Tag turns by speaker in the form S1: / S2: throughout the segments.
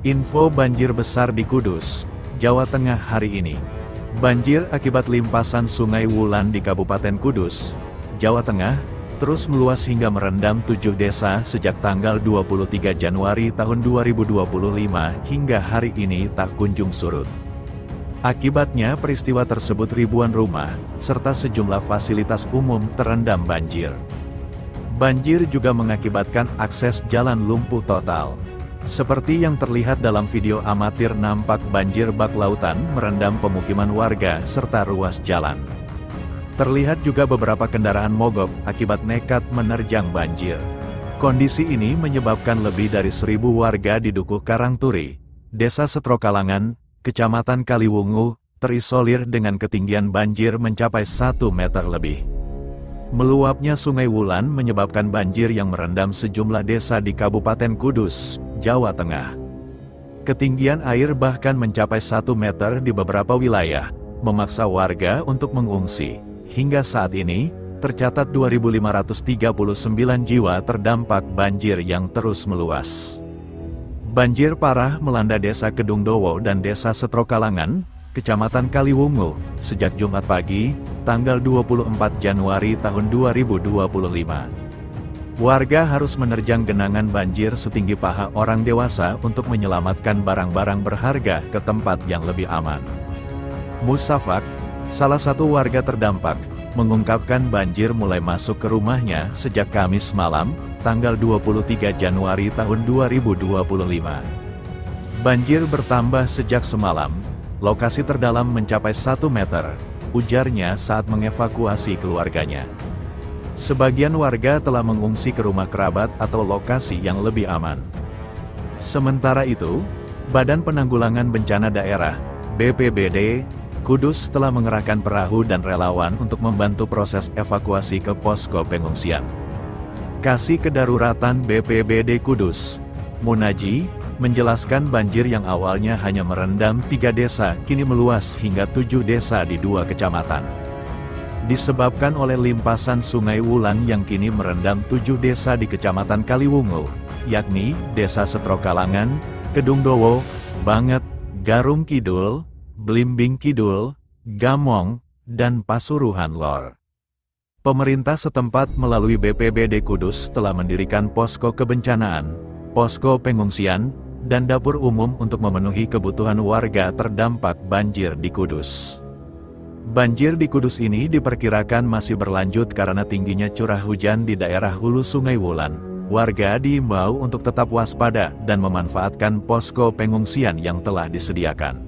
S1: Info banjir besar di Kudus, Jawa Tengah hari ini. Banjir akibat limpasan Sungai Wulan di Kabupaten Kudus, Jawa Tengah, terus meluas hingga merendam 7 desa sejak tanggal 23 Januari tahun 2025 hingga hari ini tak kunjung surut. Akibatnya peristiwa tersebut ribuan rumah, serta sejumlah fasilitas umum terendam banjir. Banjir juga mengakibatkan akses jalan lumpuh total. Seperti yang terlihat dalam video amatir, nampak banjir bak lautan merendam pemukiman warga serta ruas jalan. Terlihat juga beberapa kendaraan mogok akibat nekat menerjang banjir. Kondisi ini menyebabkan lebih dari 1.000 warga di Dukuh Karangturi, Desa Setrokalangan, Kecamatan Kaliwungu, terisolir dengan ketinggian banjir mencapai 1 meter lebih. Meluapnya Sungai Wulan menyebabkan banjir yang merendam sejumlah desa di Kabupaten Kudus, Jawa Tengah. Ketinggian air bahkan mencapai 1 meter di beberapa wilayah, memaksa warga untuk mengungsi. Hingga saat ini, tercatat 2.539 jiwa terdampak banjir yang terus meluas. Banjir parah melanda Desa Kedungdowo dan Desa Setrokalangan, Kecamatan Kaliwungu, sejak Jumat pagi, tanggal 24 Januari tahun 2025. Warga harus menerjang genangan banjir setinggi paha orang dewasa untuk menyelamatkan barang-barang berharga ke tempat yang lebih aman. Musafak, salah satu warga terdampak, mengungkapkan banjir mulai masuk ke rumahnya sejak Kamis malam, tanggal 23 Januari tahun 2025. Banjir bertambah sejak semalam, lokasi terdalam mencapai 1 meter, ujarnya saat mengevakuasi keluarganya. Sebagian warga telah mengungsi ke rumah kerabat atau lokasi yang lebih aman. Sementara itu, Badan Penanggulangan Bencana Daerah, BPBD, Kudus telah mengerahkan perahu dan relawan untuk membantu proses evakuasi ke posko pengungsian. Kasih Kedaruratan BPBD Kudus, Munaji, menjelaskan banjir yang awalnya hanya merendam 3 desa kini meluas hingga 7 desa di 2 kecamatan. Disebabkan oleh limpasan Sungai Wulan yang kini merendam 7 desa di Kecamatan Kaliwungu, yakni Desa Setrokalangan, Kedungdowo, Banget, Garung Kidul, Blimbing Kidul, Gamong, dan Pasuruhan Lor. Pemerintah setempat melalui BPBD Kudus telah mendirikan posko kebencanaan, posko pengungsian, dan dapur umum untuk memenuhi kebutuhan warga terdampak banjir di Kudus. Banjir di Kudus ini diperkirakan masih berlanjut karena tingginya curah hujan di daerah hulu Sungai Wulan. Warga diimbau untuk tetap waspada dan memanfaatkan posko pengungsian yang telah disediakan.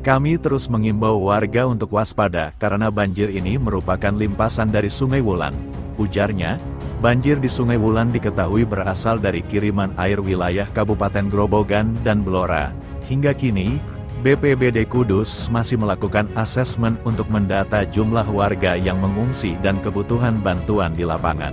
S1: Kami terus mengimbau warga untuk waspada karena banjir ini merupakan limpasan dari Sungai Wulan, ujarnya. Banjir di Sungai Wulan diketahui berasal dari kiriman air wilayah Kabupaten Grobogan dan Blora. Hingga kini, BPBD Kudus masih melakukan asesmen untuk mendata jumlah warga yang mengungsi dan kebutuhan bantuan di lapangan.